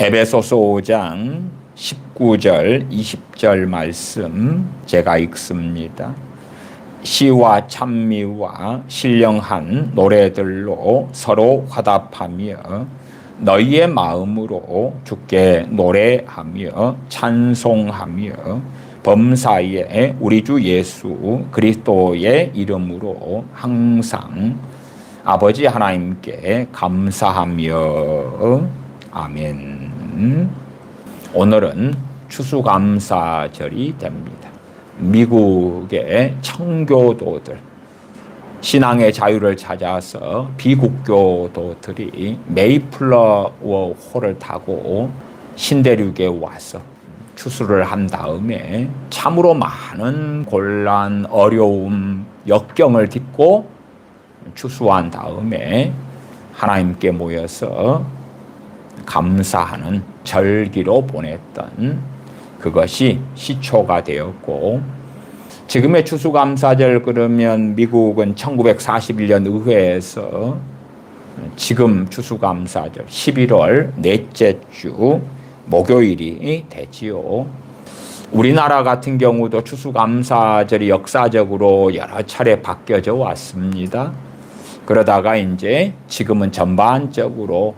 에베소서 5장 19절, 20절 말씀 제가 읽습니다. 시와 찬미와 신령한 노래들로 서로 화답하며 너희의 마음으로 주께 노래하며 찬송하며 범사에 우리 주 예수 그리스도의 이름으로 항상 아버지 하나님께 감사하며 아멘. 오늘은 추수감사절이 됩니다. 미국의 청교도들, 신앙의 자유를 찾아서 비국교도들이 메이플라워 홀을 타고 신대륙에 와서 추수를 한 다음에 참으로 많은 곤란, 어려움, 역경을 딛고 추수한 다음에 하나님께 모여서 감사하는 절기로 보냈던 그것이 시초가 되었고, 지금의 추수감사절 그러면 미국은 1941년 의회에서 지금 추수감사절 11월 넷째 주 목요일이 되지요. 우리나라 같은 경우도 추수감사절이 역사적으로 여러 차례 바뀌어져 왔습니다. 그러다가 이제 지금은 전반적으로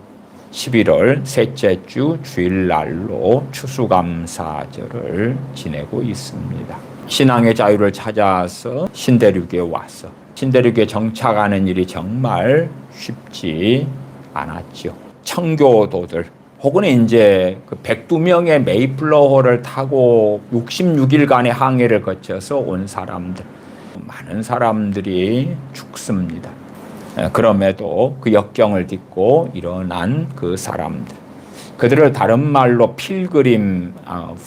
11월 셋째 주 주일날로 추수감사절을 지내고 있습니다. 신앙의 자유를 찾아서 신대륙에 와서 신대륙에 정착하는 일이 정말 쉽지 않았죠. 청교도들 혹은 이제 그 102명의 메이플러호를 타고 66일간의 항해를 거쳐서 온 사람들, 많은 사람들이 죽습니다. 그럼에도 그 역경을 딛고 일어난 그 사람들, 그들을 다른 말로 필그림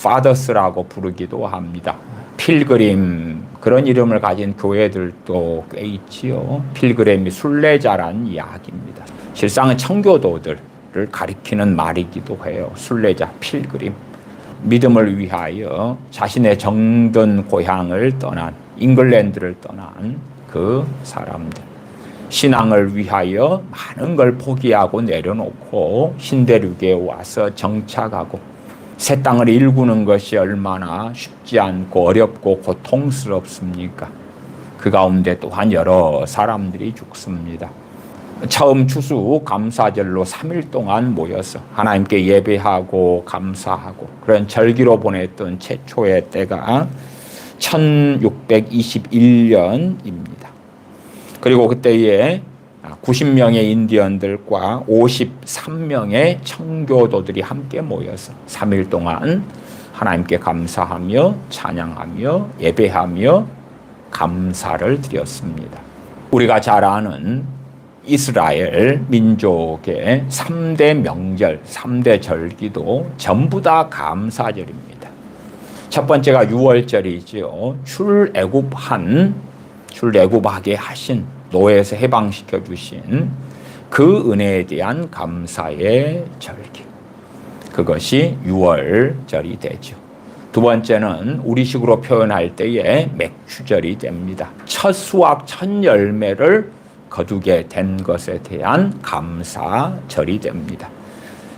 파더스라고 부르기도 합니다. 필그림, 그런 이름을 가진 교회들도 꽤 있지요. 필그림이 순례자란 이야기입니다. 실상은 청교도들을 가리키는 말이기도 해요. 순례자, 필그림. 믿음을 위하여 자신의 정든 고향을 떠난, 잉글랜드를 떠난 그 사람들. 신앙을 위하여 많은 걸 포기하고 내려놓고 신대륙에 와서 정착하고, 새 땅을 일구는 것이 얼마나 쉽지 않고 어렵고 고통스럽습니까? 그 가운데 또한 여러 사람들이 죽습니다. 처음 추수 감사절로 3일 동안 모여서 하나님께 예배하고 감사하고 그런 절기로 보냈던 최초의 때가 1621년입니다. 그리고 그때에 90명의 인디언들과 53명의 청교도들이 함께 모여서 3일 동안 하나님께 감사하며 찬양하며 예배하며 감사를 드렸습니다. 우리가 잘 아는 이스라엘 민족의 3대 명절, 3대 절기도 전부 다 감사절입니다. 첫 번째가 유월절이지요. 출애굽하게 하신, 노예에서 해방시켜 주신 그 은혜에 대한 감사의 절기, 그것이 유월절이 되죠. 두 번째는 우리식으로 표현할 때에 맥추절이 됩니다. 첫 수확, 첫 열매를 거두게 된 것에 대한 감사절이 됩니다.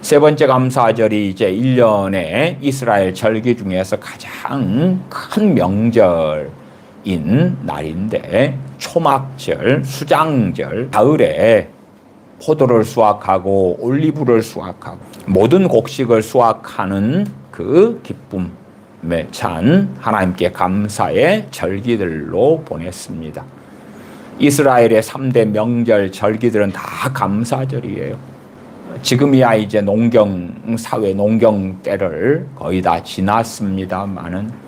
세 번째 감사절이 이제 1년의 이스라엘 절기 중에서 가장 큰 명절 인 날인데, 초막절, 수장절, 가을에 포도를 수확하고 올리브를 수확하고 모든 곡식을 수확하는 그 기쁨에 찬 하나님께 감사의 절기들로 보냈습니다. 이스라엘의 3대 명절 절기들은 다 감사절이에요. 지금이야 이제 농경사회, 농경 때를 거의 다 지났습니다만은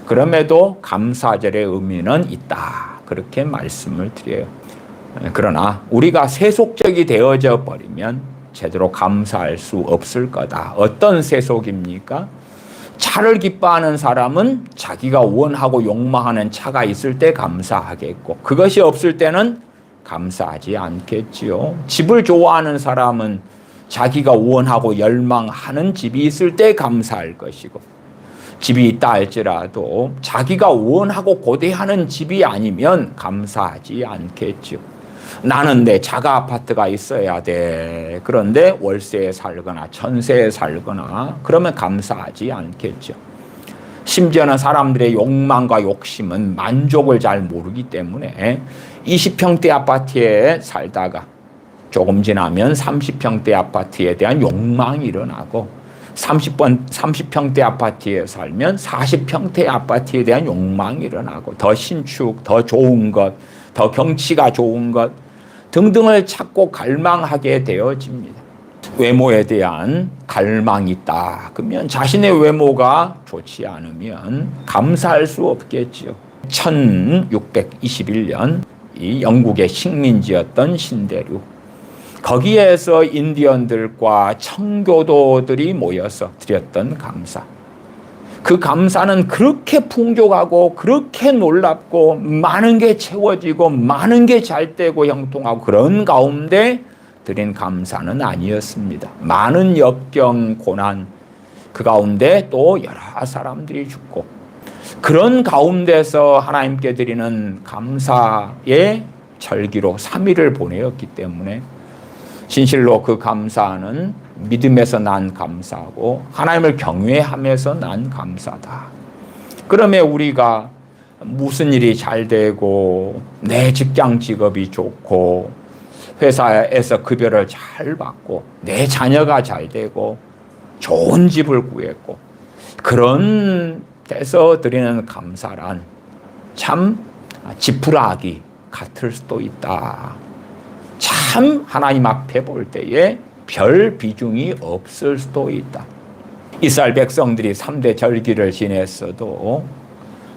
그럼에도 감사절의 의미는 있다, 그렇게 말씀을 드려요. 그러나 우리가 세속적이 되어져 버리면 제대로 감사할 수 없을 거다. 어떤 세속입니까? 차를 기뻐하는 사람은 자기가 원하고 욕망하는 차가 있을 때 감사하겠고, 그것이 없을 때는 감사하지 않겠지요. 집을 좋아하는 사람은 자기가 원하고 열망하는 집이 있을 때 감사할 것이고, 집이 있다 할지라도 자기가 원하고 고대하는 집이 아니면 감사하지 않겠죠. 나는 내 자가 아파트가 있어야 돼. 그런데 월세에 살거나 전세에 살거나 그러면 감사하지 않겠죠. 심지어는 사람들의 욕망과 욕심은 만족을 잘 모르기 때문에 20평대 아파트에 살다가 조금 지나면 30평대 아파트에 대한 욕망이 일어나고 30평대 아파트에 살면 40평대 아파트에 대한 욕망이 일어나고 더 신축, 더 좋은 것, 더 경치가 좋은 것 등등을 찾고 갈망하게 되어집니다. 외모에 대한 갈망이 있다. 그러면 자신의 외모가 좋지 않으면 감사할 수 없겠죠. 1621년 이 영국의 식민지였던 신대륙. 거기에서 인디언들과 청교도들이 모여서 드렸던 감사. 그 감사는 그렇게 풍족하고 그렇게 놀랍고 많은 게 채워지고 많은 게 잘 되고 형통하고 그런 가운데 드린 감사는 아니었습니다. 많은 역경, 고난 그 가운데 또 여러 사람들이 죽고 그런 가운데서 하나님께 드리는 감사의 절기로 3일을 보내었기 때문에 진실로 그 감사는 믿음에서 난 감사고 하나님을 경외하면서 난 감사다. 그러면 우리가 무슨 일이 잘 되고 내 직장 직업이 좋고 회사에서 급여를 잘 받고 내 자녀가 잘 되고 좋은 집을 구했고 그런 데서 드리는 감사란 참 지푸라기 같을 수도 있다. 참 하나님 앞에 볼 때에 별 비중이 없을 수도 있다. 이스라엘 백성들이 3대 절기를 지냈어도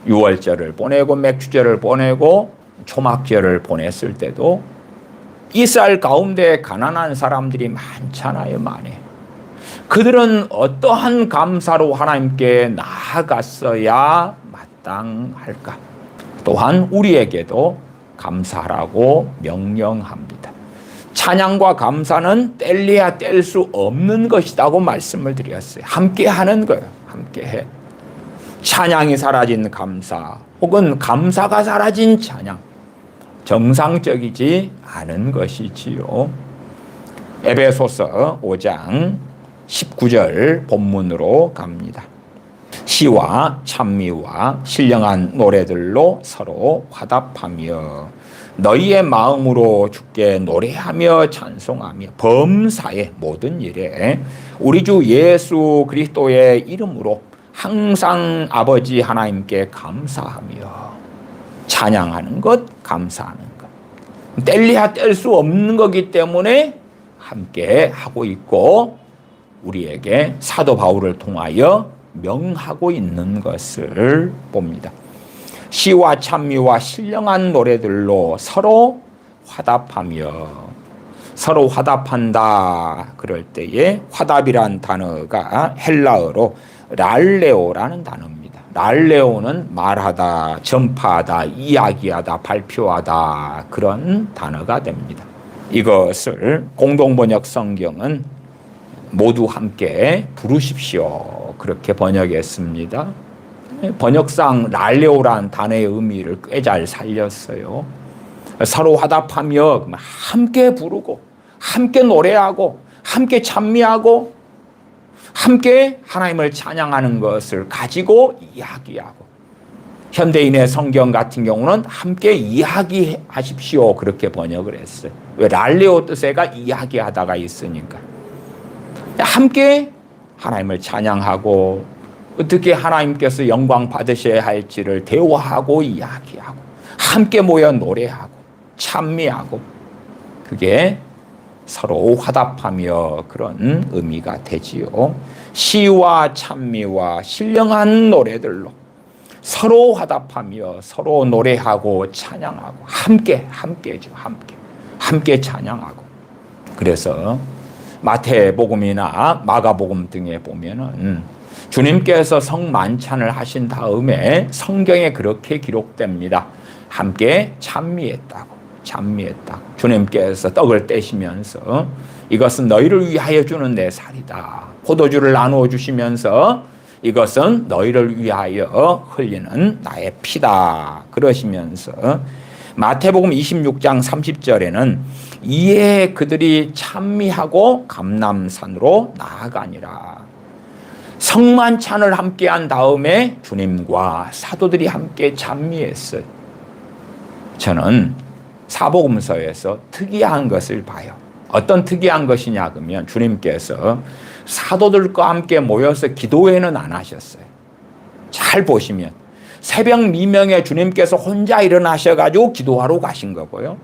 유월절을 보내고 맥주절을 보내고 초막절을 보냈을 때도 이스라엘 가운데 가난한 사람들이 많잖아요. 많이. 그들은 어떠한 감사로 하나님께 나아갔어야 마땅할까? 또한 우리에게도 감사하라고 명령합니다. 찬양과 감사는 뗄래야 뗄 수 없는 것이라고 말씀을 드렸어요. 함께 하는 거예요. 함께 해. 찬양이 사라진 감사 혹은 감사가 사라진 찬양 정상적이지 않은 것이지요. 에베소서 5장 19절 본문으로 갑니다. 시와 찬미와 신령한 노래들로 서로 화답하며 너희의 마음으로 주께 노래하며 찬송하며 범사의 모든 일에 우리 주 예수 그리스도의 이름으로 항상 아버지 하나님께 감사하며 찬양하는 것, 감사하는 것. 뗄래야 뗄 수 없는 거기 때문에 함께 하고 있고 우리에게 사도 바울을 통하여 명하고 있는 것을 봅니다. 시와 찬미와 신령한 노래들로 서로 화답하며 서로 화답한다 그럴 때에 화답이란 단어가 헬라어로 랄레오라는 단어입니다. 랄레오는 말하다, 전파하다, 이야기하다, 발표하다 그런 단어가 됩니다. 이것을 공동번역 성경은 모두 함께 부르십시오 그렇게 번역했습니다. 번역상 랄레오라는 단어의 의미를 꽤 잘 살렸어요. 서로 화답하며 함께 부르고 함께 노래하고 함께 찬미하고 함께 하나님을 찬양하는 것을 가지고 이야기하고 현대인의 성경 같은 경우는 함께 이야기하십시오 그렇게 번역을 했어요. 왜? 랄레오 뜻에가 이야기하다가 있으니까 함께 하나님을 찬양하고 어떻게 하나님께서 영광 받으셔야 할지를 대화하고 이야기하고 함께 모여 노래하고 찬미하고 그게 서로 화답하며 그런 의미가 되지요. 시와 찬미와 신령한 노래들로 서로 화답하며 서로 노래하고 찬양하고 함께죠. 함께 찬양하고. 그래서 마태복음이나 마가복음 등에 보면은 주님께서 성만찬을 하신 다음에 성경에 그렇게 기록됩니다. 함께 찬미했다고. 주님께서 떡을 떼시면서 이것은 너희를 위하여 주는 내 살이다. 포도주를 나누어 주시면서 이것은 너희를 위하여 흘리는 나의 피다. 그러시면서 마태복음 26장 30절에는 이에 그들이 찬미하고 감람산으로 나아가니라. 성만찬을 함께 한 다음에 주님과 사도들이 함께 찬미했어요. 저는 사복음서에서 특이한 것을 봐요. 어떤 특이한 것이냐 그러면 주님께서 사도들과 함께 모여서 기도회는 안 하셨어요. 잘 보시면 새벽 미명에 주님께서 혼자 일어나셔가지고 기도하러 가신 거고요.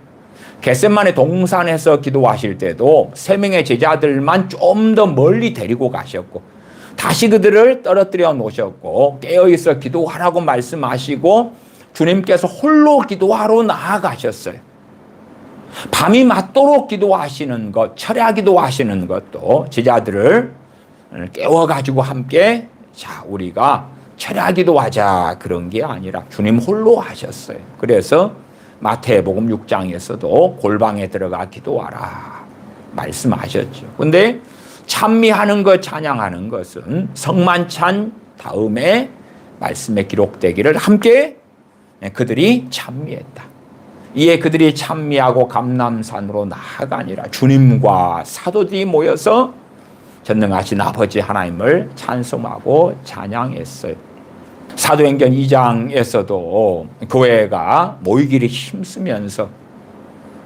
겟세마네 동산에서 기도하실 때도 3명의 제자들만 좀 더 멀리 데리고 가셨고 다시 그들을 떨어뜨려 놓으셨고 깨어있어 기도하라고 말씀하시고 주님께서 홀로 기도하러 나아가셨어요. 밤이 맞도록 기도하시는 것, 철야 기도하시는 것도 제자들을 깨워가지고 함께 자 우리가 철야 기도하자 그런 게 아니라 주님 홀로 하셨어요. 그래서 마태복음 6장에서도 골방에 들어가 기도하라 말씀하셨죠. 근데 찬미하는 것, 찬양하는 것은 성만찬 다음에 말씀에 기록되기를 함께 그들이 찬미했다. 이에 그들이 찬미하고 감람산으로 나아가니라. 주님과 사도들이 모여서 전능하신 아버지 하나님을 찬송하고 찬양했어요. 사도행전 2장에서도 교회가 모이기를 힘쓰면서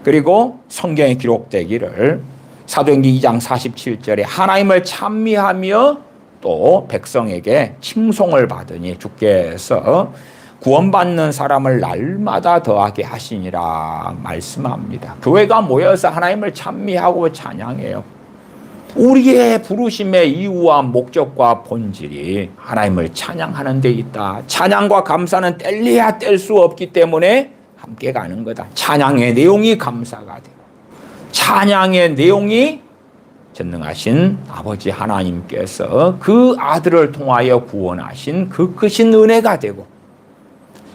그리고 성경에 기록되기를 사도행전 2장 47절에 하나님을 찬미하며 또 백성에게 칭송을 받으니 주께서 구원받는 사람을 날마다 더하게 하시니라 말씀합니다. 교회가 모여서 하나님을 찬미하고 찬양해요. 우리의 부르심의 이유와 목적과 본질이 하나님을 찬양하는 데 있다. 찬양과 감사는 뗄래야 뗄 수 없기 때문에 함께 가는 거다. 찬양의 내용이 감사가 되고 찬양의 내용이 전능하신 아버지 하나님께서 그 아들을 통하여 구원하신 그 크신 은혜가 되고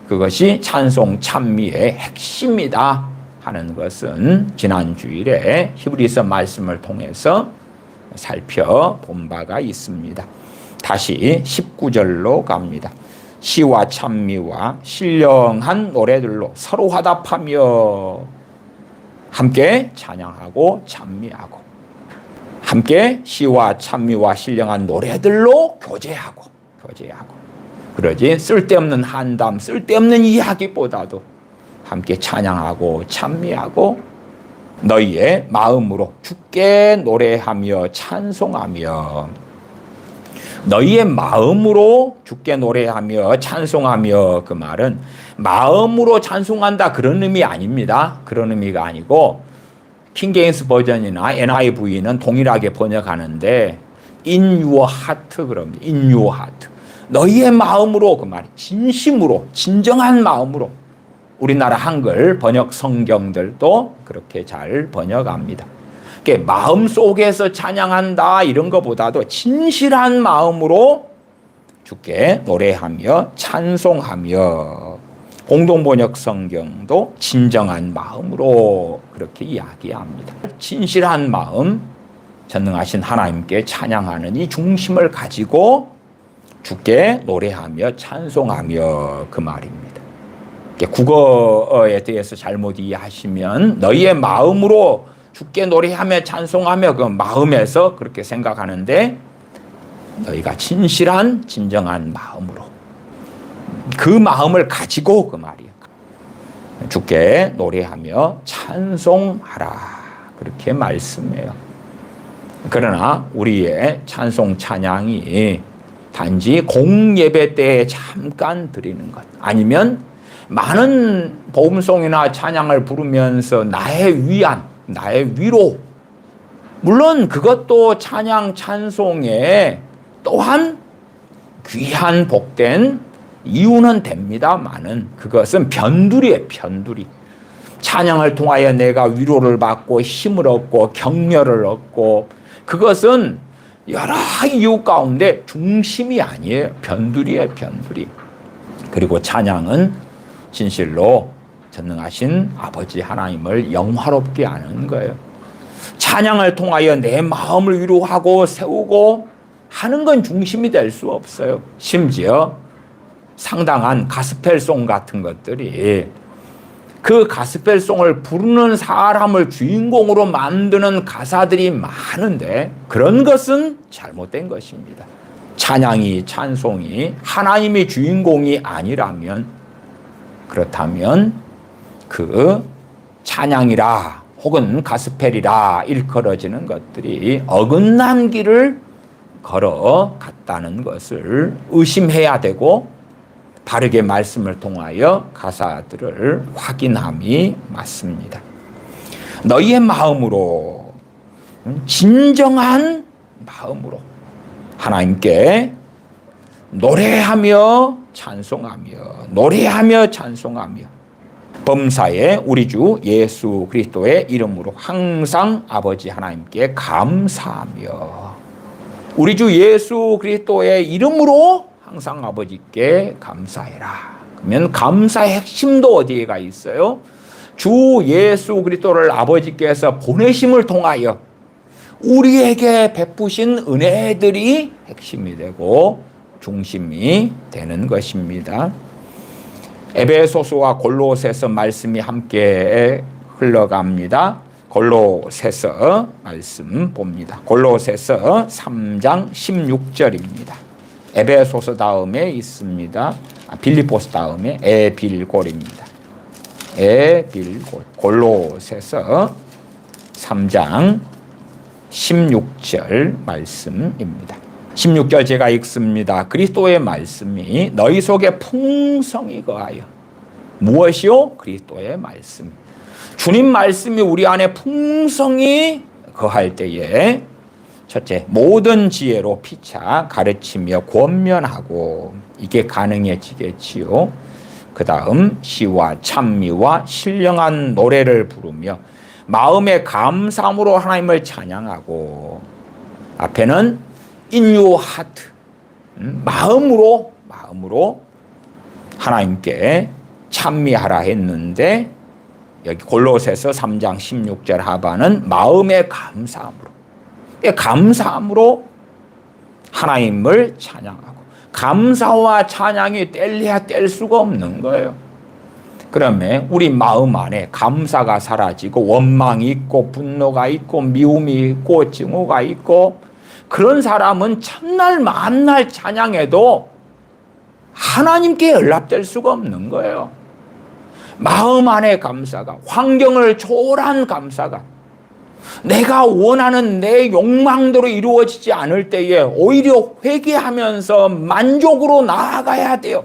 그것이 찬송 찬미의 핵심이다 하는 것은 지난 주일에 히브리서 말씀을 통해서 살펴본 바가 있습니다. 다시 19절로 갑니다. 시와 찬미와 신령한 노래들로 서로 화답하며 함께 찬양하고 찬미하고 함께 시와 찬미와 신령한 노래들로 교제하고 그러지 쓸데없는 한담 쓸데없는 이야기보다도 함께 찬양하고 찬미하고 너희의 마음으로 주께 노래하며 찬송하며 너희의 마음으로 주께 노래하며 찬송하며 그 말은 마음으로 찬송한다 그런 의미 아닙니다. 그런 의미가 아니고 킹제임스 버전이나 NIV는 동일하게 번역하는데 in your heart 그럽니다. in your heart 너희의 마음으로 그 말이 진심으로 진정한 마음으로 우리나라 한글 번역 성경들도 그렇게 잘 번역합니다. 마음 속에서 찬양한다 이런 것보다도 진실한 마음으로 주께 노래하며 찬송하며 공동번역 성경도 진정한 마음으로 그렇게 이야기합니다. 진실한 마음, 전능하신 하나님께 찬양하는 이 중심을 가지고 주께 노래하며 찬송하며 그 말입니다. 국어에 대해서 잘못 이해하시면 너희의 마음으로 주께 노래하며 찬송하며 그 마음에서 그렇게 생각하는데 너희가 진실한 진정한 마음으로 그 마음을 가지고 그 말이에요. 주께 노래하며 찬송하라 그렇게 말씀해요. 그러나 우리의 찬송 찬양이 단지 공예배 때에 잠깐 드리는 것 아니면 많은 복음송이나 찬양을 부르면서 나의 위안, 나의 위로 물론 그것도 찬양 찬송에 또한 귀한 복된 이유는 됩니다만은 그것은 변두리예요. 변두리. 찬양을 통하여 내가 위로를 받고 힘을 얻고 격려를 얻고 그것은 여러 이유 가운데 중심이 아니에요. 변두리예요. 변두리. 그리고 찬양은 진실로 전능하신 아버지 하나님을 영화롭게 하는 거예요. 찬양을 통하여 내 마음을 위로하고 세우고 하는 건 중심이 될 수 없어요. 심지어 상당한 가스펠송 같은 것들이 그 가스펠송을 부르는 사람을 주인공으로 만드는 가사들이 많은데 그런 것은 잘못된 것입니다. 찬양이 찬송이 하나님이 주인공이 아니라면 그렇다면 그 찬양이라 혹은 가스펠이라 일컬어지는 것들이 어긋난 길을 걸어갔다는 것을 의심해야 되고 바르게 말씀을 통하여 가사들을 확인함이 맞습니다. 너희의 마음으로 진정한 마음으로 하나님께 노래하며 찬송하며 범사에 우리 주 예수 그리스도의 이름으로 항상 아버지 하나님께 감사하며 우리 주 예수 그리스도의 이름으로 항상 아버지께 감사해라. 그러면 감사의 핵심도 어디에가 있어요? 주 예수 그리스도를 아버지께서 보내심을 통하여 우리에게 베푸신 은혜들이 핵심이 되고 중심이 되는 것입니다. 에베소서와 골로새서 말씀이 함께 흘러갑니다. 골로새서 말씀 봅니다. 골로새서 3장 16절입니다. 에베소서 다음에 있습니다. 빌립보서 다음에 에빌골입니다. 에빌골. 골로새서 3장 16절 말씀입니다. 16절 제가 읽습니다. 그리스도의 말씀이 너희 속에 풍성히 거하여 무엇이요? 그리스도의 말씀. 주님 말씀이 우리 안에 풍성히 거할 때에 첫째, 모든 지혜로 피차 가르치며 권면하고 이게 가능해지겠지요. 그 다음 시와 찬미와 신령한 노래를 부르며 마음의 감사함으로 하나님을 찬양하고 앞에는 in your heart 마음으로 하나님께 찬미하라 했는데 여기 골로새서 3장 16절 하반은 마음의 감사함으로 하나님을 찬양하고 감사와 찬양이 뗄래야 뗄 수가 없는 거예요. 그러면 우리 마음 안에 감사가 사라지고 원망이 있고 분노가 있고 미움이 있고 증오가 있고 그런 사람은 첫날 만날 찬양해도 하나님께 연락될 수가 없는 거예요. 마음 안에 감사가 환경을 초월한 감사가 내가 원하는 내 욕망대로 이루어지지 않을 때에 오히려 회개하면서 만족으로 나아가야 돼요.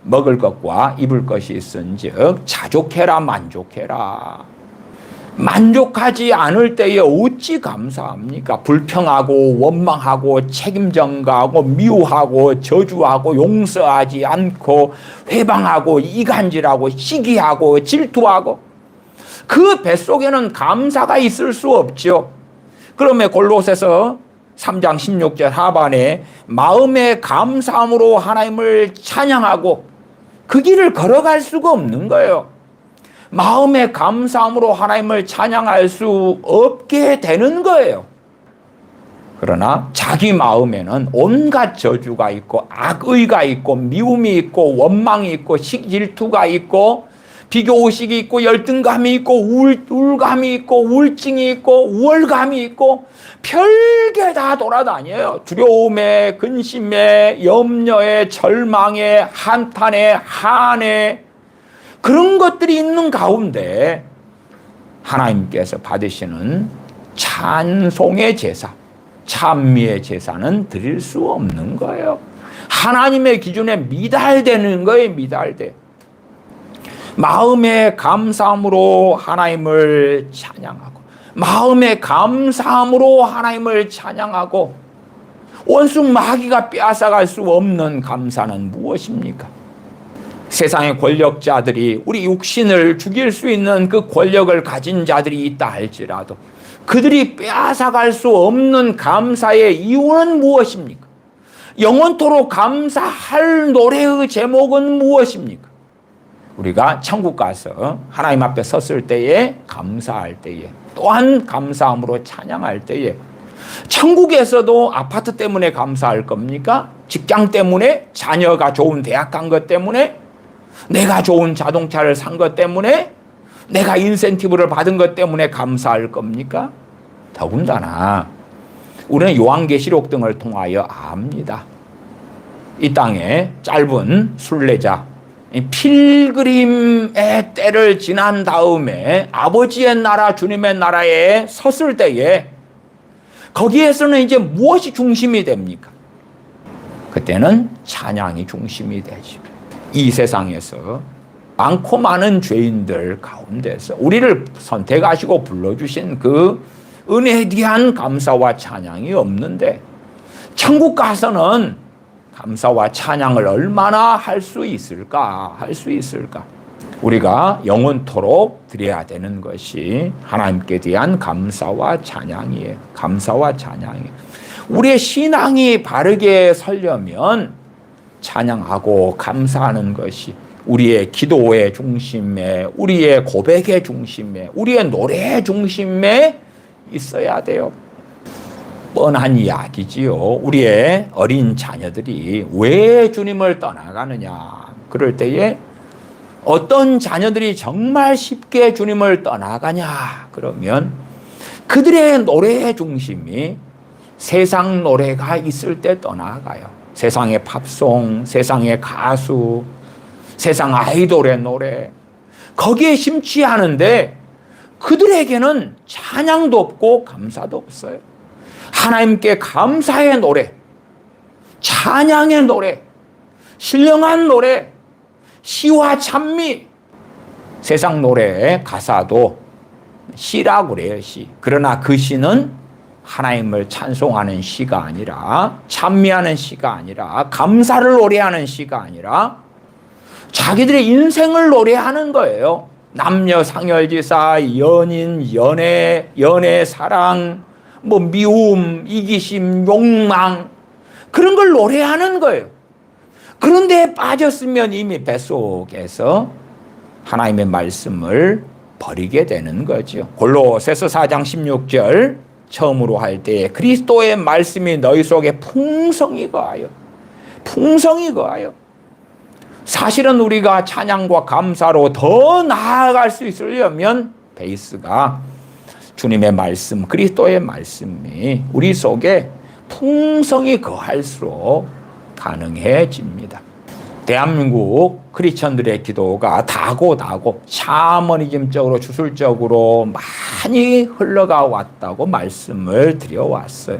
먹을 것과 입을 것이 있은즉 자족해라 만족해라. 만족하지 않을 때에 어찌 감사합니까? 불평하고 원망하고 책임전가하고 미워하고 저주하고 용서하지 않고 회방하고 이간질하고 시기하고 질투하고 그 뱃속에는 감사가 있을 수 없죠. 그러면 골로새서 3장 16절 하반에 마음의 감사함으로 하나님을 찬양하고 그 길을 걸어갈 수가 없는 거예요. 마음의 감사함으로 하나님을 찬양할 수 없게 되는 거예요. 그러나 자기 마음에는 온갖 저주가 있고 악의가 있고 미움이 있고 원망이 있고 질투가 있고 비교의식이 있고 열등감이 있고 우울감이 있고 우울증이 있고 우월감이 있고 별게 다 돌아다녀요. 두려움에 근심에 염려에 절망에 한탄에 한에 그런 것들이 있는 가운데 하나님께서 받으시는 찬송의 제사, 찬미의 제사는 드릴 수 없는 거예요. 하나님의 기준에 미달되는 거예요. 미달돼. 마음의 감사함으로 하나님을 찬양하고 마음의 감사함으로 하나님을 찬양하고 원수 마귀가 빼앗아갈 수 없는 감사는 무엇입니까? 세상의 권력자들이 우리 육신을 죽일 수 있는 그 권력을 가진 자들이 있다 할지라도 그들이 빼앗아갈 수 없는 감사의 이유는 무엇입니까? 영원토록 감사할 노래의 제목은 무엇입니까? 우리가 천국 가서 하나님 앞에 섰을 때에 감사할 때에 또한 감사함으로 찬양할 때에 천국에서도 아파트 때문에 감사할 겁니까? 직장 때문에? 자녀가 좋은 대학 간 것 때문에? 내가 좋은 자동차를 산 것 때문에? 내가 인센티브를 받은 것 때문에 감사할 겁니까? 더군다나 우리는 요한계시록 등을 통하여 압니다. 이 땅에 짧은 순례자, 필그림의 때를 지난 다음에 아버지의 나라, 주님의 나라에 섰을 때에 거기에서는 이제 무엇이 중심이 됩니까? 그때는 찬양이 중심이 되죠. 이 세상에서 많고 많은 죄인들 가운데서 우리를 선택하시고 불러주신 그 은혜에 대한 감사와 찬양이 없는데 천국 가서는 감사와 찬양을 얼마나 할 수 있을까? 할 수 있을까? 우리가 영원토록 드려야 되는 것이 하나님께 대한 감사와 찬양이에요. 감사와 찬양이에요. 우리의 신앙이 바르게 서려면 찬양하고 감사하는 것이 우리의 기도의 중심에, 우리의 고백의 중심에, 우리의 노래의 중심에 있어야 돼요. 뻔한 이야기지요. 우리의 어린 자녀들이 왜 주님을 떠나가느냐. 그럴 때에 어떤 자녀들이 정말 쉽게 주님을 떠나가냐. 그러면 그들의 노래의 중심이 세상 노래가 있을 때 떠나가요. 세상의 팝송, 세상의 가수, 세상 아이돌의 노래. 거기에 심취하는데 그들에게는 찬양도 없고 감사도 없어요. 하나님께 감사의 노래, 찬양의 노래, 신령한 노래, 시와 찬미. 세상 노래의 가사도 시라고 그래요, 시. 그러나 그 시는 하나님을 찬송하는 시가 아니라, 찬미하는 시가 아니라, 감사를 노래하는 시가 아니라 자기들의 인생을 노래하는 거예요. 남녀 상열지사, 연인, 연애, 사랑, 미움, 이기심, 욕망, 그런 걸 노래하는 거예요. 그런데 빠졌으면 이미 뱃속에서 하나님의 말씀을 버리게 되는 거죠. 골로새서 4장 16절 처음으로 할 때 그리스도의 말씀이 너희 속에 풍성히 거하여, 풍성히 거하여. 사실은 우리가 찬양과 감사로 더 나아갈 수 있으려면 베이스가 주님의 말씀, 그리스도의 말씀이 우리 속에 풍성히 거할수록 가능해집니다. 대한민국 크리스천들의 기도가 다고 샤머니즘적으로 주술적으로 많이 흘러가 왔다고 말씀을 드려왔어요.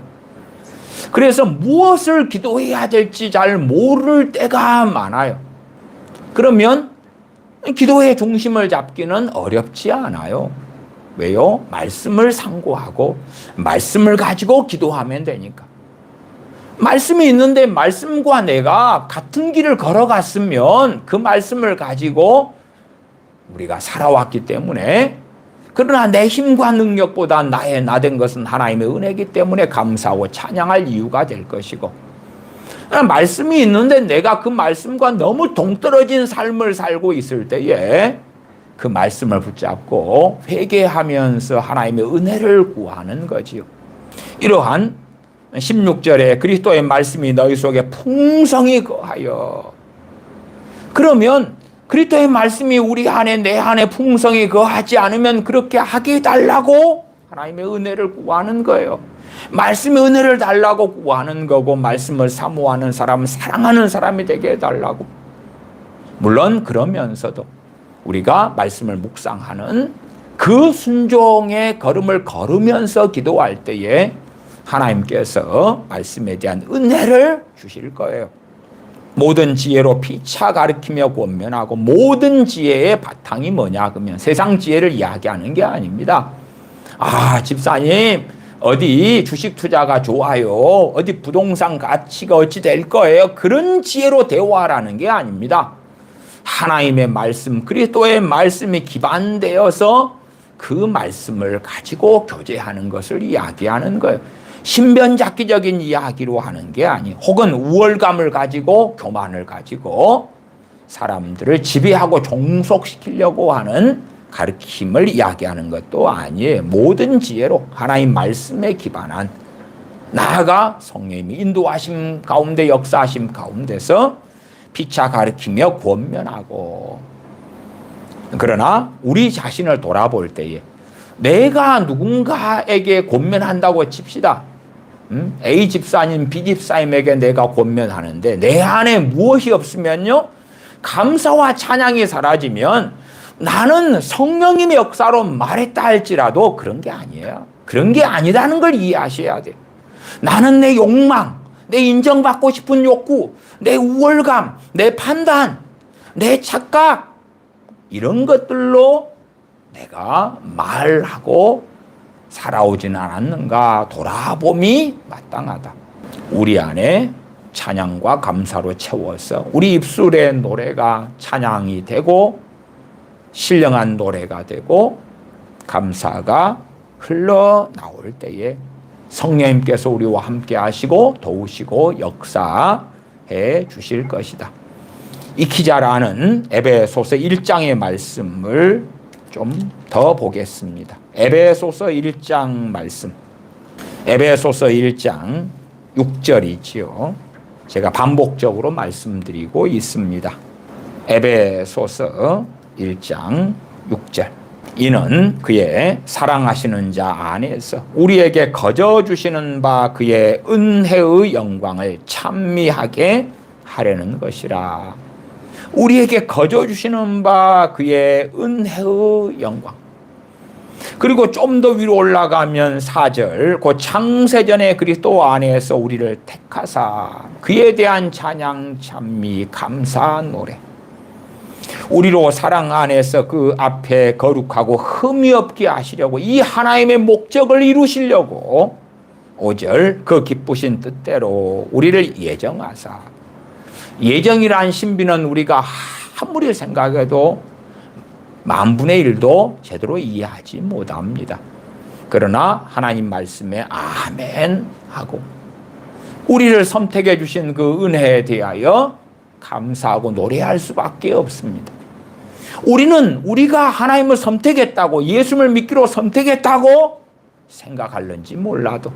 그래서 무엇을 기도해야 될지 잘 모를 때가 많아요. 그러면 기도의 중심을 잡기는 어렵지 않아요. 왜요? 말씀을 상고하고 말씀을 가지고 기도하면 되니까. 말씀이 있는데 말씀과 내가 같은 길을 걸어갔으면 그 말씀을 가지고 우리가 살아왔기 때문에, 그러나 내 힘과 능력보다 나된 것은 하나님의 은혜이기 때문에 감사하고 찬양할 이유가 될 것이고, 말씀이 있는데 내가 그 말씀과 너무 동떨어진 삶을 살고 있을 때에 그 말씀을 붙잡고 회개하면서 하나님의 은혜를 구하는 거지요. 이러한 16절에 그리스도의 말씀이 너희 속에 풍성히 거하여. 그러면 그리스도의 말씀이 우리 안에, 내 안에 풍성히 거하지 않으면 그렇게 하게 해달라고 하나님의 은혜를 구하는 거예요. 말씀의 은혜를 달라고 구하는 거고, 말씀을 사모하는 사람, 사랑하는 사람이 되게 해달라고. 물론 그러면서도 우리가 말씀을 묵상하는 그 순종의 걸음을 걸으면서 기도할 때에 하나님께서 말씀에 대한 은혜를 주실 거예요. 모든 지혜로 피차 가르치며 권면하고, 모든 지혜의 바탕이 뭐냐 그러면 세상 지혜를 이야기하는 게 아닙니다. 집사님 어디 주식 투자가 좋아요, 어디 부동산 가치가 어찌 될 거예요, 그런 지혜로 대화하라는 게 아닙니다. 하나님의 말씀, 그리스도의 말씀이 기반되어서 그 말씀을 가지고 교제하는 것을 이야기하는 거예요. 신변잡기적인 이야기로 하는 게 아니, 혹은 우월감을 가지고, 교만을 가지고 사람들을 지배하고 종속시키려고 하는 가르침을 이야기하는 것도 아니에요. 모든 지혜로 하나님 말씀에 기반한, 나아가 성령님이 인도하심 가운데, 역사하심 가운데서 피차 가르치며 권면하고, 그러나 우리 자신을 돌아볼 때에 내가 누군가에게 권면한다고 칩시다. A 집사님, B 집사님에게 내가 권면하는데 내 안에 무엇이 없으면요, 감사와 찬양이 사라지면 나는 성령님의 역사로 말했다 할지라도 그런 게 아니에요. 그런 게 아니라는 걸 이해하셔야 돼요. 나는 내 욕망, 내 인정받고 싶은 욕구, 내 우월감, 내 판단, 내 착각, 이런 것들로 내가 말하고 살아오진 않았는가 돌아봄이 마땅하다. 우리 안에 찬양과 감사로 채워서 우리 입술의 노래가 찬양이 되고 신령한 노래가 되고 감사가 흘러나올 때에 성령님께서 우리와 함께 하시고 도우시고 역사해 주실 것이다. 익히자라는 에베소서 1장의 말씀을 좀 더 보겠습니다. 에베소서 1장 말씀. 에베소서 1장 6절이지요. 제가 반복적으로 말씀드리고 있습니다. 에베소서 1장 6절. 이는 그의 사랑하시는 자 안에서 우리에게 거저 주시는 바 그의 은혜의 영광을 찬미하게 하려는 것이라. 우리에게 거저 주시는 바 그의 은혜의 영광. 그리고 좀 더 위로 올라가면 4절, 그 창세전에 그리스도 안에서 우리를 택하사 그에 대한 찬양, 찬미, 감사, 노래. 우리로 사랑 안에서 그 앞에 거룩하고 흠이 없게 하시려고 이 하나님의 목적을 이루시려고 5절, 그 기쁘신 뜻대로 우리를 예정하사. 예정이란 신비는 우리가 아무리 생각해도 10,000분의 1도 제대로 이해하지 못합니다. 그러나 하나님 말씀에 아멘 하고 우리를 선택해 주신 그 은혜에 대하여 감사하고 노래할 수밖에 없습니다. 우리는 우리가 하나님을 선택했다고, 예수를 믿기로 선택했다고 생각할는지 몰라도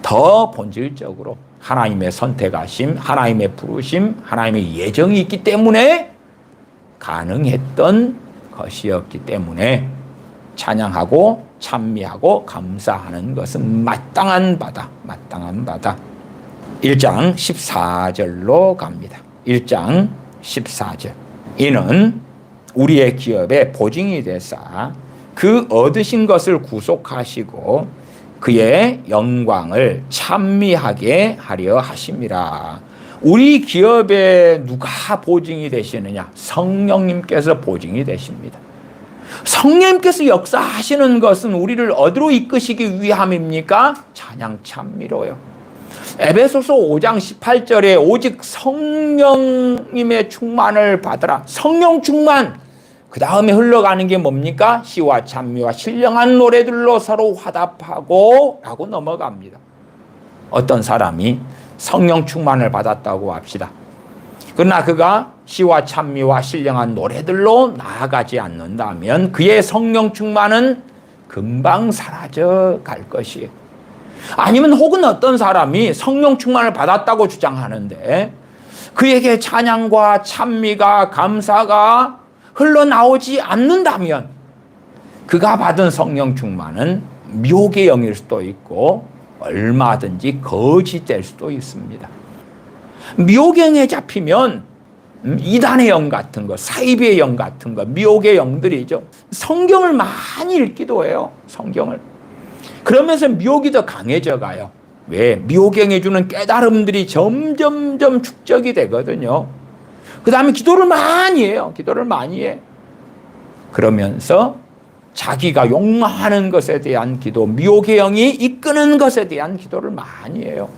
더 본질적으로 하나님의 선택하심, 하나님의 부르심, 하나님의 예정이 있기 때문에 가능했던 것이었기 때문에 찬양하고 찬미하고 감사하는 것은 마땅한 바다. 1장 14절로 갑니다. 1장 14절. 이는 우리의 기업의 보증이 되사 그 얻으신 것을 구속하시고 그의 영광을 찬미하게 하려 하심이라. 우리 기업에 누가 보증이 되시느냐? 성령님께서 보증이 되십니다. 성령님께서 역사하시는 것은 우리를 어디로 이끄시기 위함입니까? 찬양 찬미로요. 에베소서 5장 18절에 오직 성령님의 충만을 받으라. 성령 충만. 그 다음에 흘러가는 게 뭡니까? 시와 찬미와 신령한 노래들로 서로 화답하고 라고 넘어갑니다. 어떤 사람이 성령 충만을 받았다고 합시다. 그러나 그가 시와 찬미와 신령한 노래들로 나아가지 않는다면 그의 성령 충만은 금방 사라져 갈 것이에요. 아니면 혹은 어떤 사람이 성령 충만을 받았다고 주장하는데 그에게 찬양과 찬미가 감사가 흘러나오지 않는다면 그가 받은 성령 충만은 미혹의 영일 수도 있고 얼마든지 거짓될 수도 있습니다. 미혹의 영에 잡히면 이단의 영 같은 거, 사이비의 영 같은 거, 미혹의 영들이죠. 성경을 많이 읽기도 해요. 성경을. 그러면서 미혹이 더 강해져 가요. 왜? 미혹의 영이 주는 깨달음들이 점점점 축적이 되거든요. 그 다음에 기도를 많이 해요. 기도를 많이 해. 그러면서 자기가 욕망하는 것에 대한 기도, 미혹의 영이 이끄는 것에 대한 기도를 많이 해요.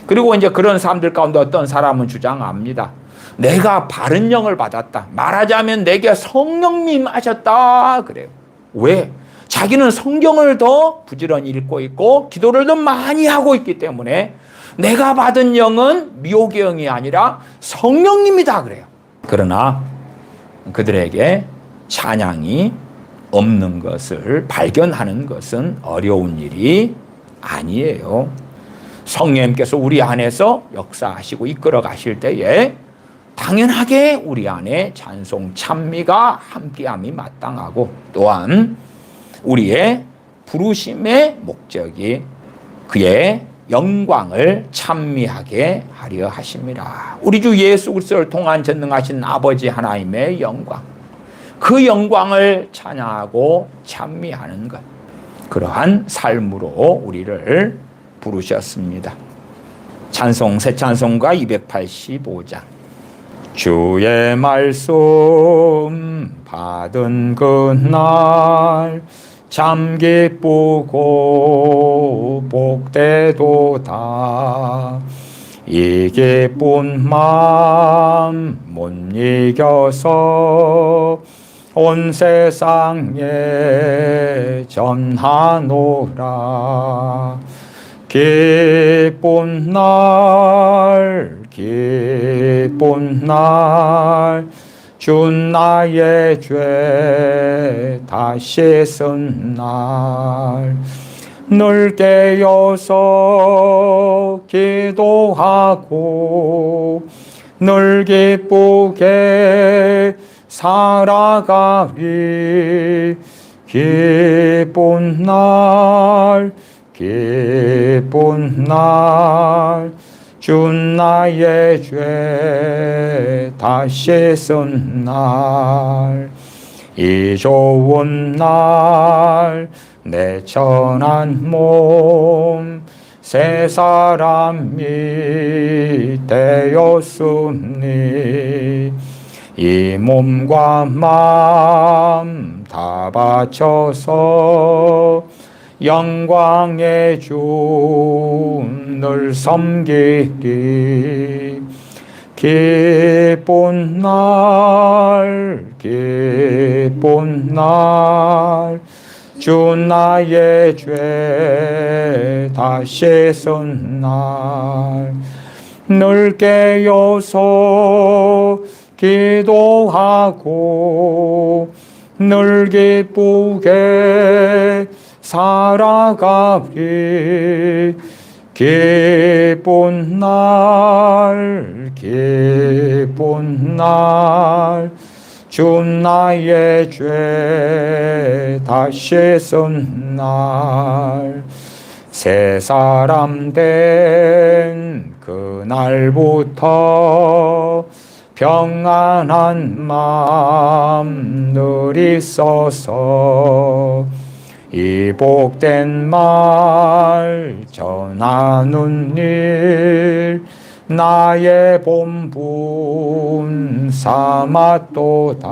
그리고 이제 그런 사람들 가운데 어떤 사람은 주장합니다. 내가 바른 영을 받았다. 말하자면 내게 성령님 하셨다. 그래요. 왜? 자기는 성경을 더 부지런히 읽고 있고 기도를 더 많이 하고 있기 때문에 내가 받은 영은 미혹의 영이 아니라 성령님이다 그래요. 그러나 그들에게 찬양이 없는 것을 발견하는 것은 어려운 일이 아니에요. 성령님께서 우리 안에서 역사하시고 이끌어 가실 때에 당연하게 우리 안에 찬송 찬미가 함께함이 마땅하고 또한 우리의 부르심의 목적이 그의 영광을 찬미하게 하려 하심이라. 우리 주 예수 그리스도를 통한 전능하신 아버지 하나님의 영광, 그 영광을 찬양하고 찬미하는 것, 그러한 삶으로 우리를 부르셨습니다. 찬송 새 찬송가 285장. 주의 말씀 받은 그날 참 기쁘고 복되도다. 이 기쁜 마음 못 이겨서 온 세상에 전하노라. 기쁜 날 기쁜 날 주 나의 죄 다시 쓴 날 늘 깨어서 기도하고 늘 기쁘게 살아가리. 기쁜 날 기쁜 날 주 나의 죄 다시 쓴 날 이 좋은 날 내 천한 몸 새 사람이 되었으니 이 몸과 마음 다 바쳐서 영광의 주를 섬기리. 기쁜 날 기쁜 날 주 나의 죄 다시 쓴 날 늘 깨어서 기도하고 늘 기쁘게 살아가리. 기쁜 날 기쁜 날 주 나의 죄 다시 쓴 날 새 사람 된 그날부터 평안한 마음 늘 있어서 이 복된 말 전하는 일 나의 본분 삼았도다.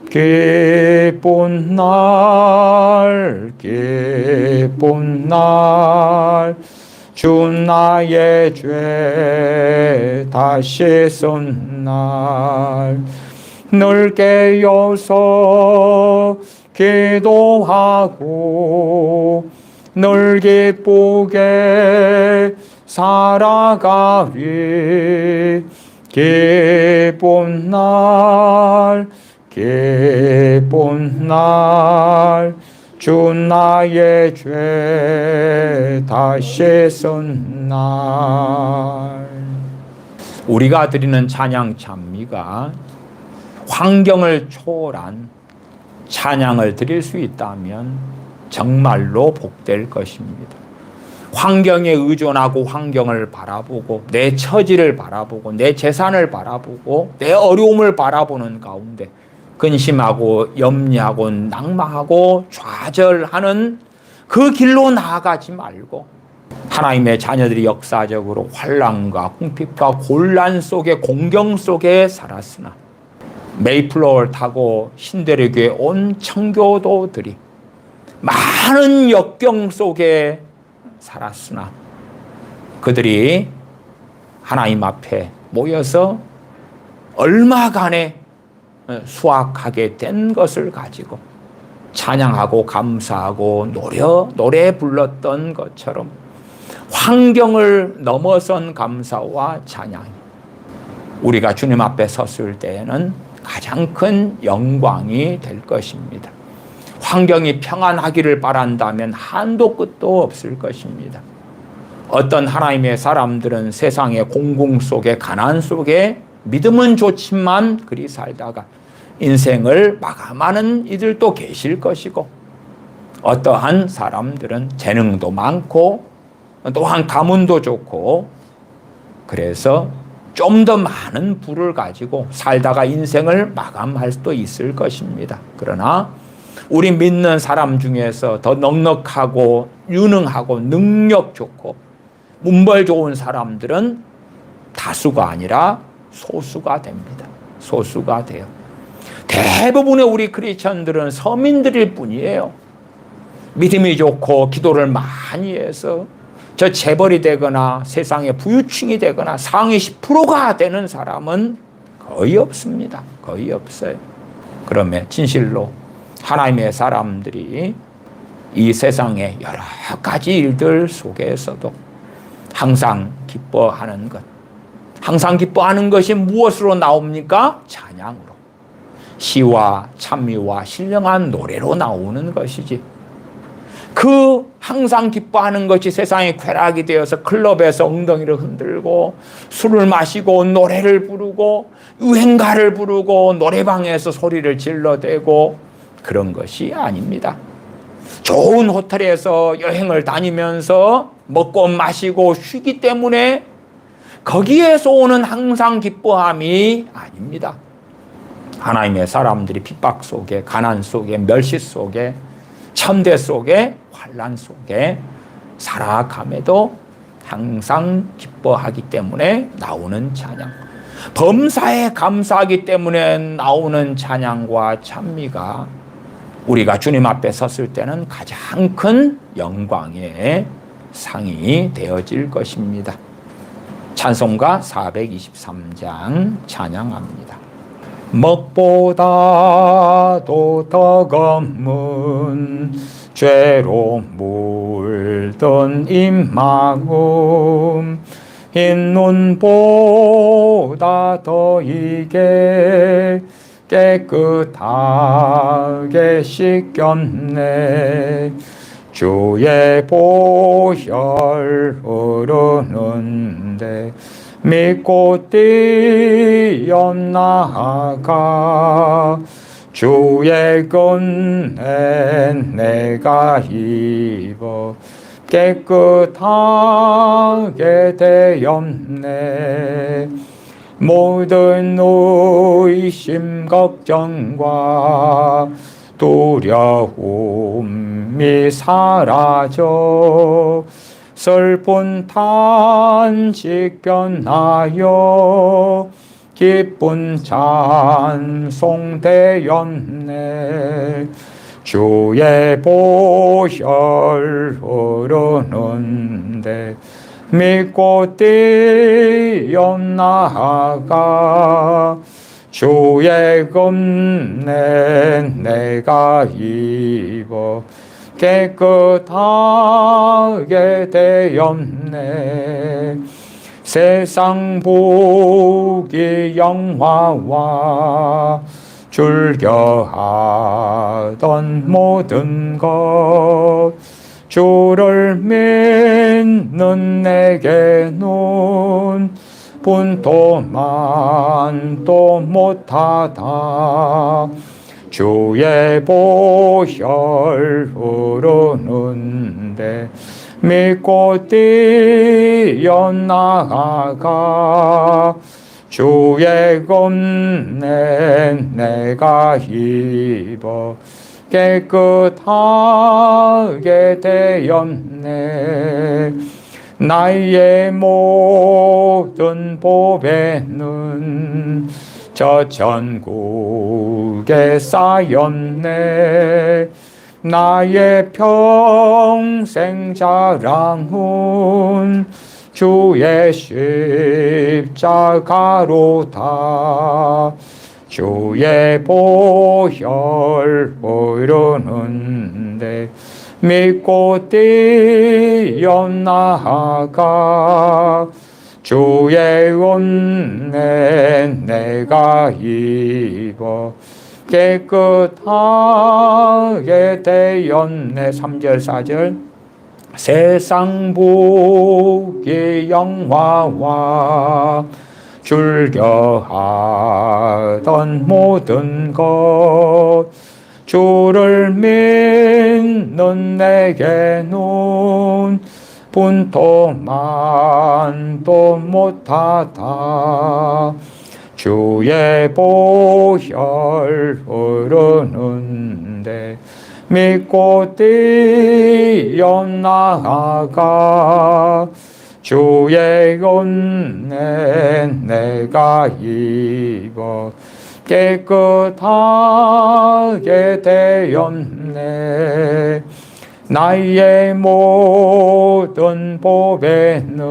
기쁜 날 기쁜 날 주 나의 죄 다시 쓴 날 늘 깨어서 기도하고 늘 기쁘게 살아가리. 기쁜 날 기쁜 날 주 나의 죄 다시 쓴 날. 우리가 드리는 찬양 찬미가 환경을 초월한 찬양을 드릴 수 있다면 정말로 복될 것입니다. 환경에 의존하고 환경을 바라보고 내 처지를 바라보고 내 재산을 바라보고 내 어려움을 바라보는 가운데 근심하고 염려하고 낙망하고 좌절하는 그 길로 나아가지 말고 하나님의 자녀들이 역사적으로 환난과 궁핍과 곤란 속에 공경 속에 살았으나 메이플로우를 타고 신대륙에 온 청교도들이 많은 역경 속에 살았으나 그들이 하나님 앞에 모여서 얼마간의 수확하게 된 것을 가지고 찬양하고 감사하고 노래 불렀던 것처럼 환경을 넘어선 감사와 찬양이 우리가 주님 앞에 섰을 때에는 가장 큰 영광이 될 것입니다. 환경이 평안하기를 바란다면 한도 끝도 없을 것입니다. 어떤 하나님의 사람들은 세상의 공공 속에 가난 속에 믿음은 좋지만 그리 살다가 인생을 마감하는 이들도 계실 것이고, 어떠한 사람들은 재능도 많고 또한 가문도 좋고 그래서 좀 더 많은 부를 가지고 살다가 인생을 마감할 수도 있을 것입니다. 그러나 우리 믿는 사람 중에서 더 넉넉하고 유능하고 능력 좋고 문벌 좋은 사람들은 다수가 아니라 소수가 됩니다. 소수가 돼요. 대부분의 우리 크리스천들은 서민들일 뿐이에요. 믿음이 좋고 기도를 많이 해서 저 재벌이 되거나 세상의 부유층이 되거나 상위 10%가 되는 사람은 거의 없습니다. 거의 없어요. 그러면 진실로 하나님의 사람들이 이 세상의 여러 가지 일들 속에서도 항상 기뻐하는 것. 항상 기뻐하는 것이 무엇으로 나옵니까? 찬양으로. 시와 찬미와 신령한 노래로 나오는 것이지. 그 항상 기뻐하는 것이 세상에 쾌락이 되어서 클럽에서 엉덩이를 흔들고 술을 마시고 노래를 부르고 유행가를 부르고 노래방에서 소리를 질러대고 그런 것이 아닙니다. 좋은 호텔에서 여행을 다니면서 먹고 마시고 쉬기 때문에 거기에서 오는 항상 기뻐함이 아닙니다. 하나님의 사람들이 핍박 속에 가난 속에 멸시 속에 천대 속에 환난 속에 살아감에도 항상 기뻐하기 때문에 나오는 찬양, 범사에 감사하기 때문에 나오는 찬양과 찬미가 우리가 주님 앞에 섰을 때는 가장 큰 영광의 상이 되어질 것입니다. 찬송가 423장 찬양합니다. 먹보다도 더 검은 죄로 물든 입마음 흰 눈보다 더 이게 깨끗하게 씻겼네. 주의 보혈 흐르는데 믿고 뛰어나가 주의 은혜 내가 입어 깨끗하게 되었네. 모든 의심 걱정과 두려움이 사라져 슬픈 탄식 변하여 기쁜 찬송 되었네. 주의 보혈 흐르는데 믿고 뛰어나가 주의 은혜 내가 입어 깨끗하게 되었네. 세상 보기 영화와 즐겨하던 모든 것 주를 믿는 내게는 분토만도 못하다. 주의 보혈 흐르는데 믿고 뛰어나가 주의 은혜 내가 입어 깨끗하게 되었네. 나의 모든 보배는 저 천국에 쌓였네. 나의 평생 자랑은 주의 십자가로다. 주의 보혈 흐르는데 믿고 뛰어나가 주의 은혜 내가 입어 깨끗하게 되었네. 3절 4절 세상 보기 영화와 즐겨하던 모든 것 주를 믿는 내게는 분토만도 못하다. 주의 보혈 흐르는데 믿고 뛰어나가 주의 은혜 내가 입어 깨끗하게 되었네. 나의 모든 보배는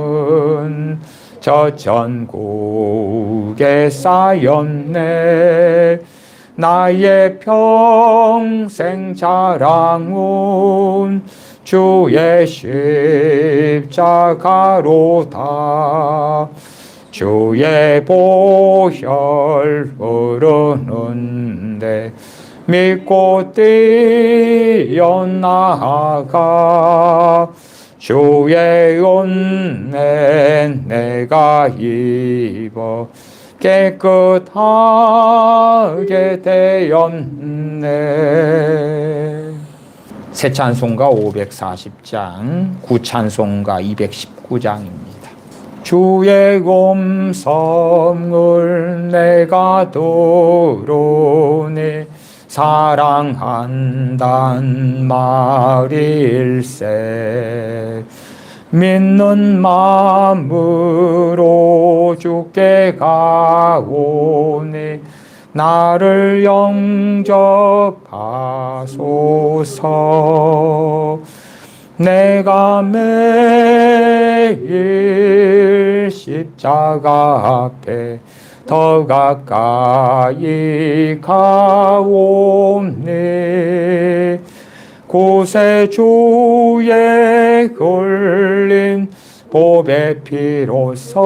저 천국에 쌓였네. 나의 평생 자랑은 주의 십자가로다. 주의 보혈 흐르는데 믿고 뛰어나가 주의 은혜 내가 입어 깨끗하게 되었네. 새 찬송가 540장, 구찬송가 219장입니다. 주의 음성을 내가 들으니 사랑한단 말일세. 믿는 마음으로 주께 가오니 나를 영접하소서. 내가 매일 십자가 앞에 더 가까이 가오니 곳에 주의 흘린 보배 피로써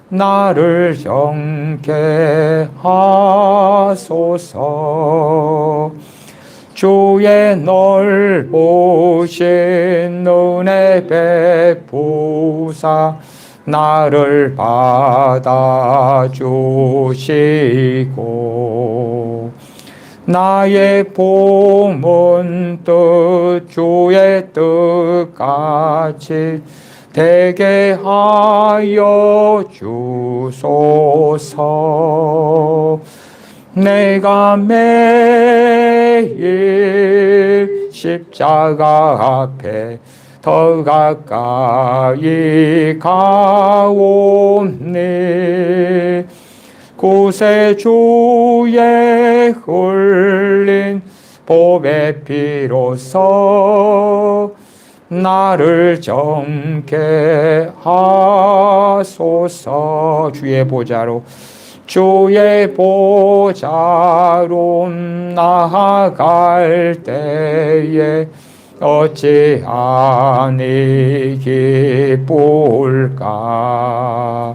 나를 정케 하소서. 주의 넓으신 은혜 베푸사 나를 받아주시고 나의 봄은 뜻 주의 뜻같이 되게 하여 주소서. 내가 매일 십자가 앞에 더 가까이 가오니 곳에 주의 흘린 보배 피로써 나를 정케 하소서. 주의 보좌로 나아갈 때에 어찌하니 기쁠까.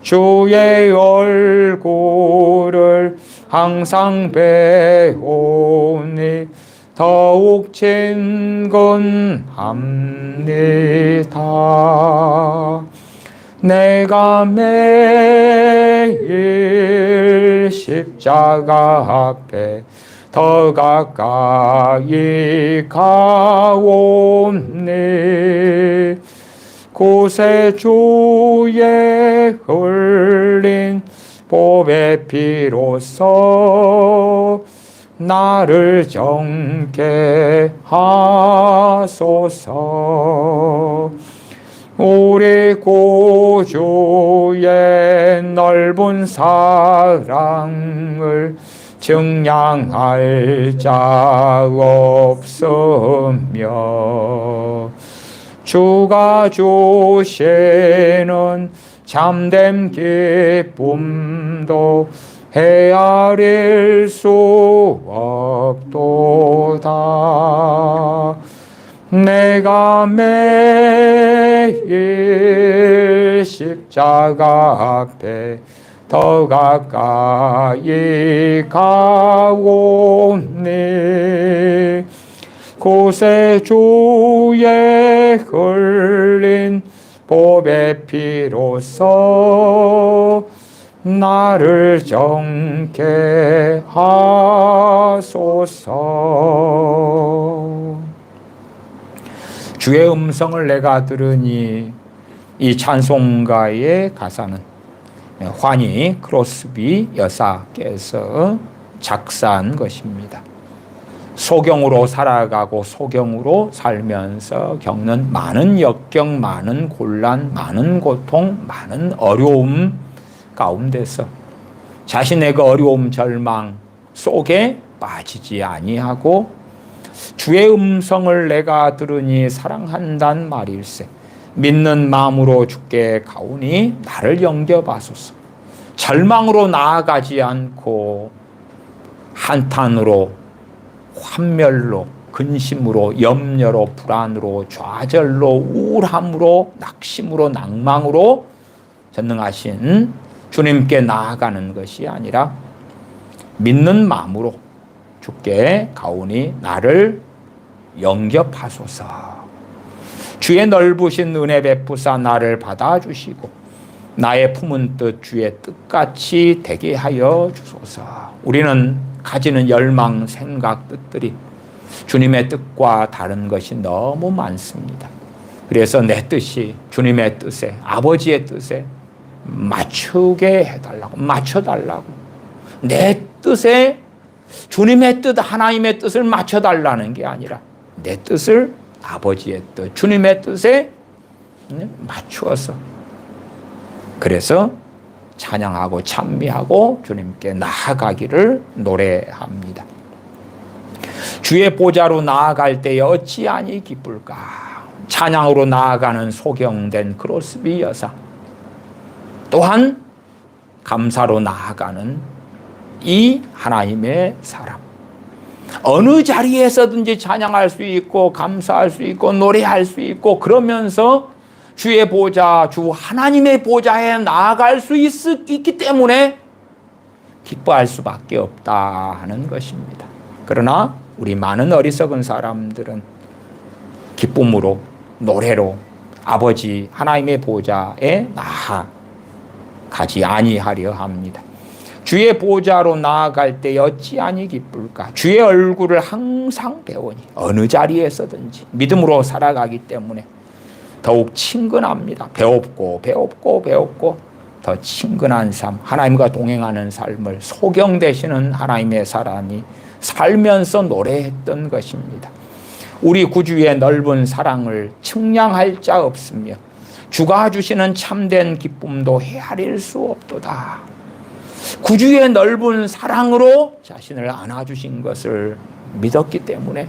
주의 얼굴을 항상 배우니 더욱 친근합니다. 내가 매일 십자가 앞에 더 가까이 가오니 곳에 주의 흘린 보배 피로써 나를 정케 하소서. 우리 구주의 넓은 사랑을 증량할 자 없으며 주가 주시는 참된 기쁨도 헤아릴 수 없도다. 내가 매일 십자가 앞에 더 가까이 가오니 구세주의 흘린 보배 피로써 나를 정케 하소서. 주의 음성을 내가 들으니, 이 찬송가의 가사는 환희 크로스비 여사께서 작사한 것입니다. 소경으로 살아가고 소경으로 살면서 겪는 많은 역경, 많은 곤란, 많은 고통, 많은 어려움 가운데서 자신의 그 어려움, 절망 속에 빠지지 아니하고 주의 음성을 내가 들으니 사랑한단 말일세. 믿는 마음으로 주께 가오니 나를 영접하소서. 절망으로 나아가지 않고 한탄으로, 환멸로, 근심으로, 염려로, 불안으로, 좌절로, 우울함으로, 낙심으로, 낭망으로 전능하신 주님께 나아가는 것이 아니라 믿는 마음으로 주께 가오니 나를 영접하소서. 주의 넓으신 은혜 베푸사 나를 받아주시고 나의 품은 뜻 주의 뜻같이 되게 하여 주소서. 우리는 가지는 열망, 생각, 뜻들이 주님의 뜻과 다른 것이 너무 많습니다. 그래서 내 뜻이 주님의 뜻에, 아버지의 뜻에 맞추게 해달라고, 맞춰달라고, 내 뜻에 주님의 뜻, 하나님의 뜻을 맞춰달라는 게 아니라 내 뜻을 아버지의 뜻, 주님의 뜻에 맞추어서, 그래서 찬양하고 찬미하고 주님께 나아가기를 노래합니다. 주의 보좌로 나아갈 때에 어찌하니 기쁠까. 찬양으로 나아가는 소경된 크로스비 여사, 또한 감사로 나아가는 이 하나님의 사람, 어느 자리에서든지 찬양할 수 있고 감사할 수 있고 노래할 수 있고 그러면서 주의 보좌, 주 하나님의 보좌에 나아갈 수 있기 때문에 기뻐할 수밖에 없다 하는 것입니다. 그러나 우리 많은 어리석은 사람들은 기쁨으로, 노래로 아버지 하나님의 보좌에 나아가지 아니하려 합니다. 주의 보좌로 나아갈 때 어찌하니 기쁠까. 주의 얼굴을 항상 배우니 어느 자리에서든지 믿음으로 살아가기 때문에 더욱 친근합니다. 배웠고 더 친근한 삶, 하나님과 동행하는 삶을 소경되시는 하나님의 사람이 살면서 노래했던 것입니다. 우리 구주의 넓은 사랑을 측량할 자 없으며 주가 주시는 참된 기쁨도 헤아릴 수 없도다. 구주의 넓은 사랑으로 자신을 안아주신 것을 믿었기 때문에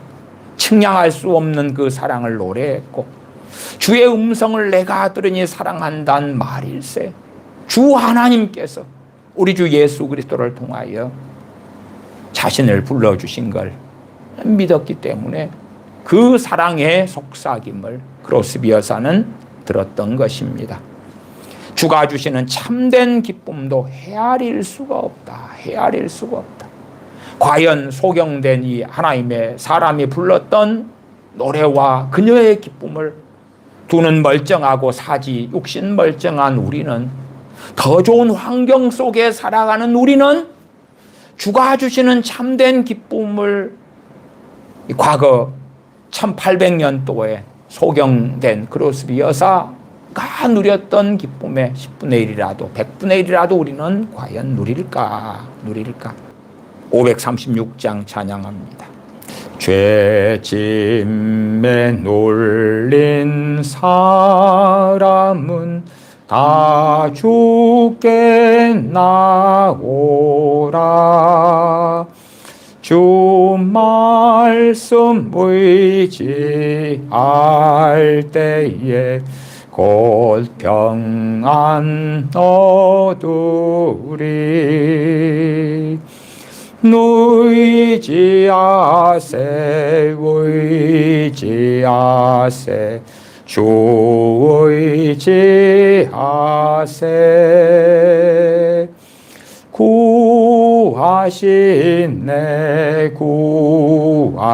측량할 수 없는 그 사랑을 노래했고, 주의 음성을 내가 들으니 사랑한다는 말일세. 주 하나님께서 우리 주 예수 그리스도를 통하여 자신을 불러주신 걸 믿었기 때문에 그 사랑의 속삭임을 크로스비 여사는 들었던 것입니다. 주가 주시는 참된 기쁨도 헤아릴 수가 없다. 헤아릴 수가 없다. 과연 소경된 이 하나님의 사람이 불렀던 노래와 그녀의 기쁨을 두 눈 멀쩡하고 사지 육신 멀쩡한 우리는, 더 좋은 환경 속에 살아가는 우리는 주가 주시는 참된 기쁨을 과거 1800년도에 소경된 크로스비 여사가 누렸던 기쁨의 10분의 1이라도 100분의 1이라도 우리는 과연 누릴까? 536장 찬양합니다. 죄짐에 놀린 사람은 다 주께 나오라. 주 말씀 의지할 때에 곧 평안 얻으리. 의지하세 주 의지하세. 구원의 구하시네 구하시네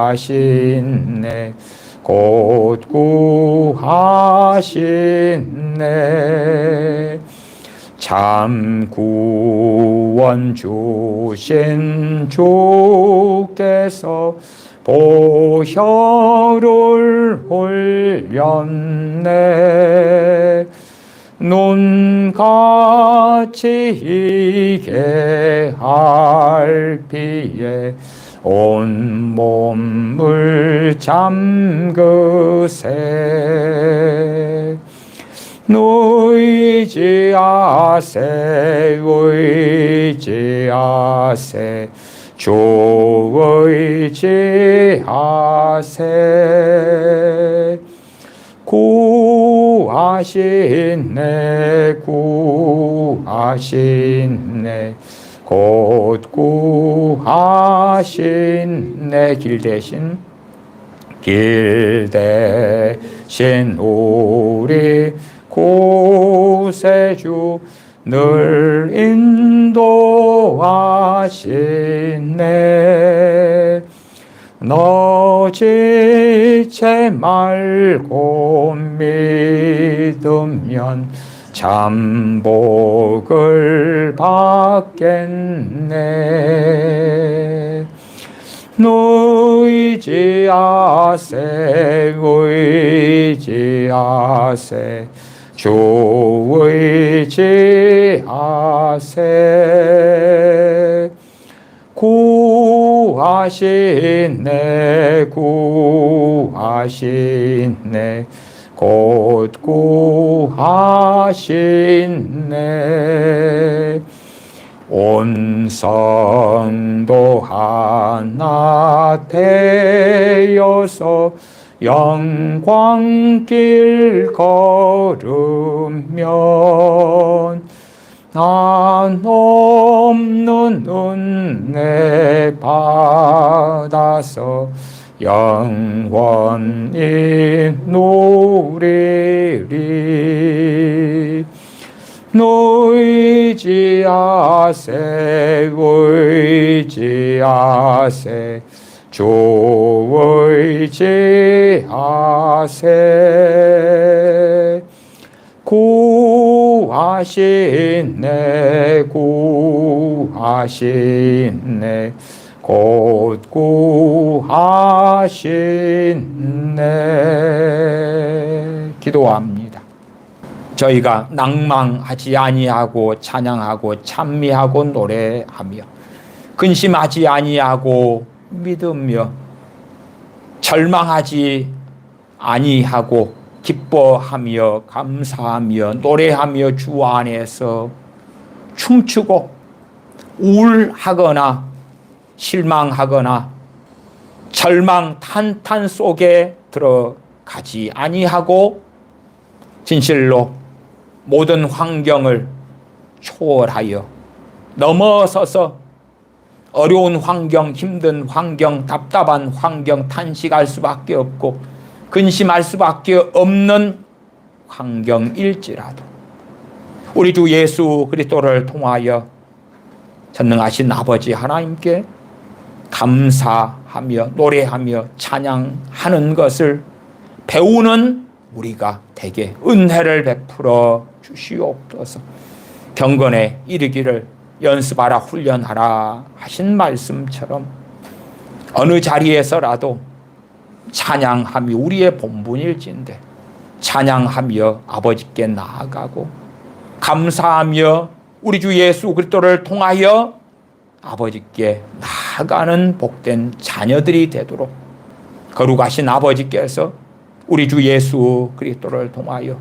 곧 구하시네 참 구원 주신 주께서 보혈을 흘렸네 눈같이 이게 할 피에 온 몸을 잠그세 의지하세 의지하세 주 의지하세 구하시네 구하시네 곧 구하시네 길 대신 우리 구세주 늘 인도하시네 너 지체 말고 믿으면 참 복을 받겠네 의지하세 의지하세 주 의지하세 구하시네 구하시네 곧 구하시네 온 성도 하나 되어서 영광길 걸으면 한 없는 은혜 받아서 영원히 누리리 의지하세 의지하세 주 의지하세 구하시네 구하시네 곧 구하시네 기도합니다. 저희가 낭망하지 아니하고 찬양하고 찬미하고 노래하며 근심하지 아니하고 믿으며 절망하지 아니하고 기뻐하며 감사하며 노래하며 주 안에서 춤추고 우울하거나 실망하거나 절망 탄탄 속에 들어가지 아니하고 진실로 모든 환경을 초월하여 넘어서서 어려운 환경, 힘든 환경, 답답한 환경, 탄식할 수밖에 없고 근심할 수밖에 없는 환경일지라도 우리 주 예수 그리스도를 통하여 전능하신 아버지 하나님께 감사하며 노래하며 찬양하는 것을 배우는 우리가 되게 은혜를 베풀어 주시옵소서. 경건에 이르기를 연습하라 훈련하라 하신 말씀처럼 어느 자리에서라도 찬양함이 우리의 본분일진데 찬양하며 아버지께 나아가고 감사하며 우리 주 예수 그리스도를 통하여 아버지께 나아가는 복된 자녀들이 되도록 거룩하신 아버지께서 우리 주 예수 그리스도를 통하여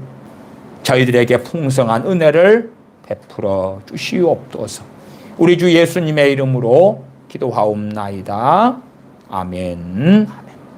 저희들에게 풍성한 은혜를 베풀어 주시옵소서. 우리 주 예수님의 이름으로 기도하옵나이다. 아멘.